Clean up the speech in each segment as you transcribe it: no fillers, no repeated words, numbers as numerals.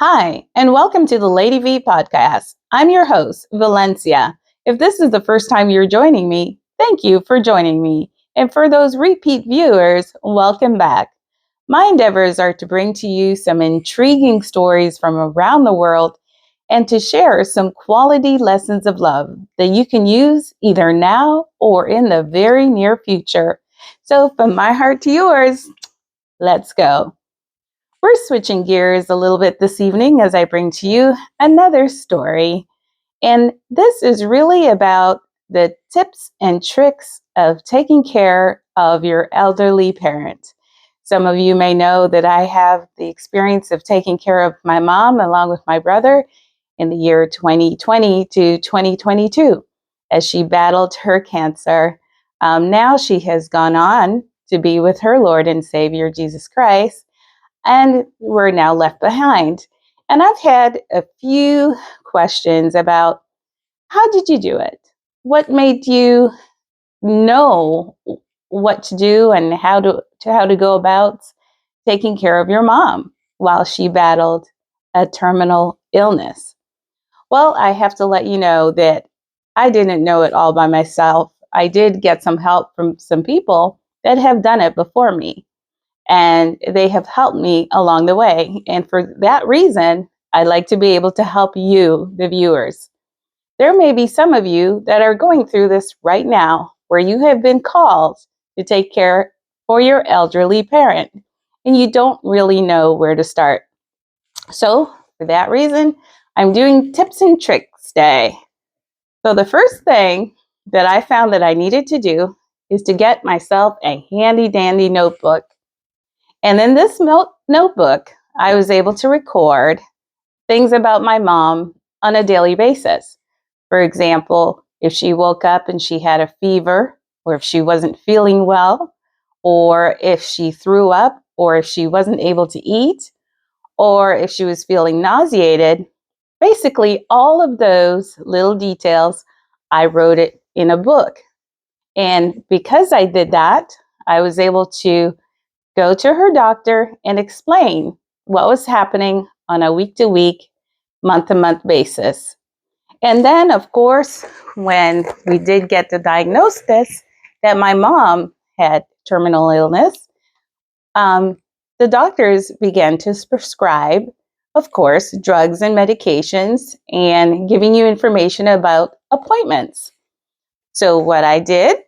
Hi, and welcome to the Lady V podcast. I'm your host, Valencia. If this is the first time you're joining me, thank you for joining me. And for those repeat viewers, welcome back. My endeavors are to bring to you some intriguing stories from around the world and to share some quality lessons of love that you can use either now or in the very near future. So, from my heart to yours, let's go. We're switching gears a little bit this evening as I bring to you another story. And this is really about the tips and tricks of taking care of your elderly parent. Some of you may know that I have the experience of taking care of my mom along with my brother in the year 2020 to 2022 as she battled her cancer. Now she has gone on to be with her Lord and Savior, Jesus Christ, and we're now left behind. And I've had a few questions about how did you do it? What made you know what to do and how to go about taking care of your mom while she battled a terminal illness? Well, I have to let you know that I didn't know it all by myself. I did get some help from some people that have done it before me, and they have helped me along the way. And for that reason, I'd like to be able to help you, the viewers. There may be some of you that are going through this right now where you have been called to take care for your elderly parent and you don't really know where to start. So, for that reason, I'm doing Tips and Tricks Day. So, the first thing that I found that I needed to do is to get myself a handy dandy notebook. And in this notebook, I was able to record things about my mom on a daily basis. For example, if she woke up and she had a fever, or if she wasn't feeling well, or if she threw up, or if she wasn't able to eat, or if she was feeling nauseated, basically all of those little details, I wrote it in a book. And because I did that, I was able to go to her doctor and explain what was happening on a week to week, month to month basis. And then, of course, when we did get the diagnosis that my mom had terminal illness, um, the doctors began to prescribe, of course, drugs and medications and giving you information about appointments. So, what I did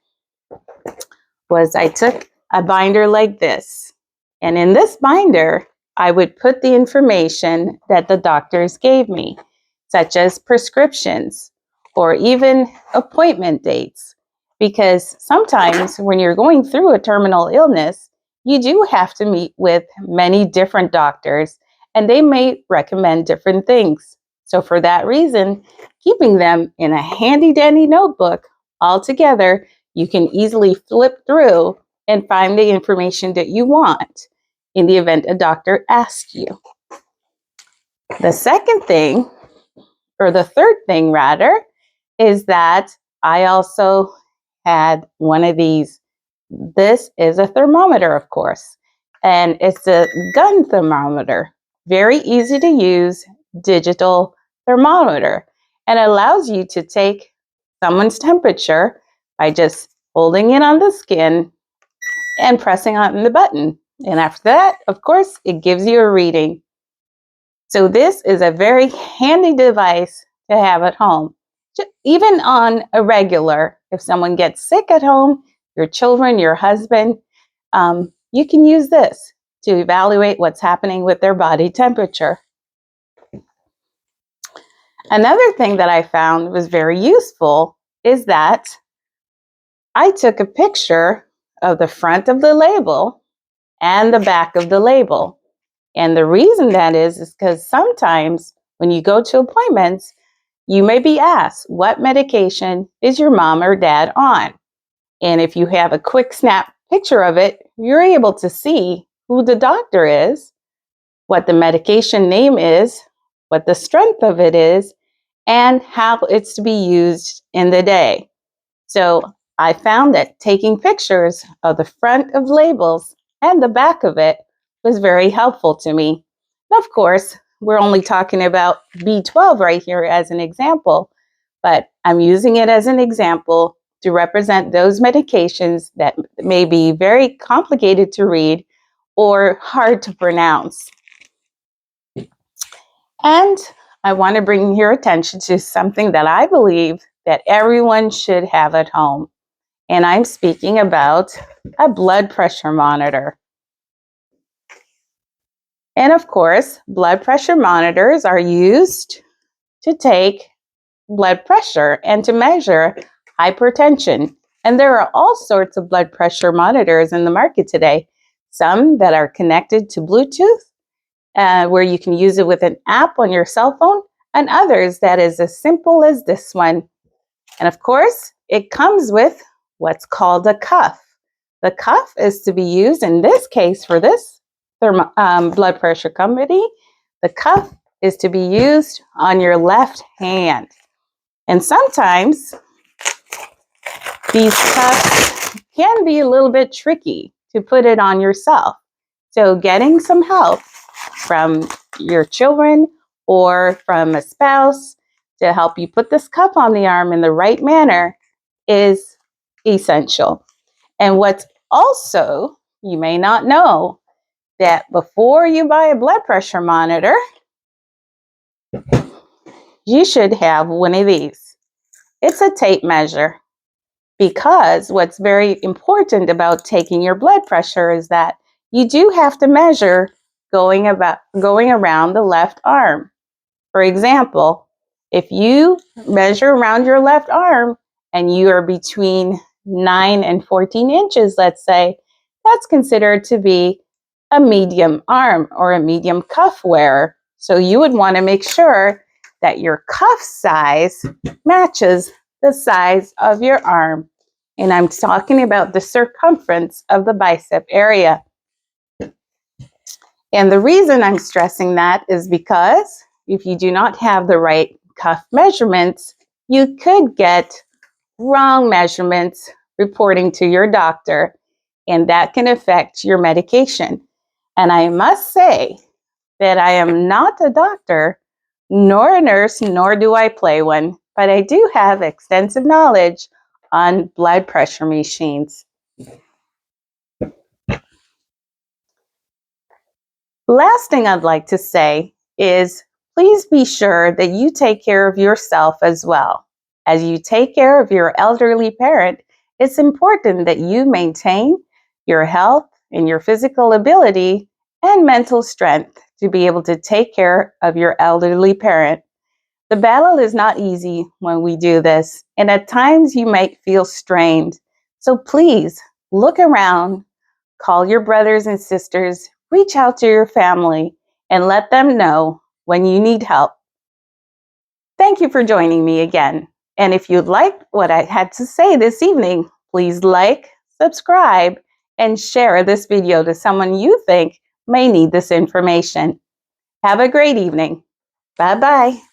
was I took a binder like this. And in this binder, I would put the information that the doctors gave me, such as prescriptions or even appointment dates. Because sometimes when you're going through a terminal illness, you do have to meet with many different doctors and they may recommend different things. So, for that reason, keeping them in a handy dandy notebook all together, you can easily flip through and find the information that you want in the event a doctor asks you. The second thing, or the third thing rather, is that I also had one of these. This is a thermometer, of course, and it's a gun thermometer. Very easy to use digital thermometer, and allows you to take someone's temperature by just holding it on the skin and pressing on the button. And after that, of course, it gives you a reading. So this is a very handy device to have at home. Even on a regular, if someone gets sick at home, your children, your husband, you can use this to evaluate what's happening with their body temperature. Another thing that I found was very useful is that I took a picture of the front of the label and the back of the label. And the reason that is because sometimes when you go to appointments, you may be asked, what medication is your mom or dad on? And if you have a quick snap picture of it, you're able to see who the doctor is, what the medication name is, what the strength of it is, and how it's to be used in the day. So I found that taking pictures of the front of labels and the back of it was very helpful to me. And of course, we're only talking about B12 right here as an example, but I'm using it as an example to represent those medications that may be very complicated to read or hard to pronounce. And I want to bring your attention to something that I believe that everyone should have at home. And I'm speaking about a blood pressure monitor. And of course, blood pressure monitors are used to take blood pressure and to measure hypertension. And there are all sorts of blood pressure monitors in the market today. Some that are connected to Bluetooth, where you can use it with an app on your cell phone, and others that is as simple as this one. And of course, it comes with what's called a cuff. The cuff is to be used in this case for this blood pressure company. The cuff is to be used on your left hand. And sometimes these cuffs can be a little bit tricky to put it on yourself. So getting some help from your children or from a spouse to help you put this cuff on the arm in the right manner is essential. And what's also, you may not know, that before you buy a blood pressure monitor, you should have one of these. It's a tape measure, because what's very important about taking your blood pressure is that you do have to measure going around the left arm. For example, if you measure around your left arm and you are between 9 and 14 inches, let's say, that's considered to be a medium arm or a medium cuff wearer. So you would want to make sure that your cuff size matches the size of your arm. And I'm talking about the circumference of the bicep area. And the reason I'm stressing that is because if you do not have the right cuff measurements, you could get wrong measurements reporting to your doctor, and that can affect your medication. And I must say that I am not a doctor, nor a nurse, nor do I play one, but I do have extensive knowledge on blood pressure machines. Last thing I'd like to say is please be sure that you take care of yourself as well. As you take care of your elderly parent, it's important that you maintain your health and your physical ability and mental strength to be able to take care of your elderly parent. The battle is not easy when we do this, and at times you might feel strained. So please look around, call your brothers and sisters, reach out to your family, and let them know when you need help. Thank you for joining me again. And if you liked what I had to say this evening, please like, subscribe, and share this video to someone you think may need this information. Have a great evening. Bye-bye.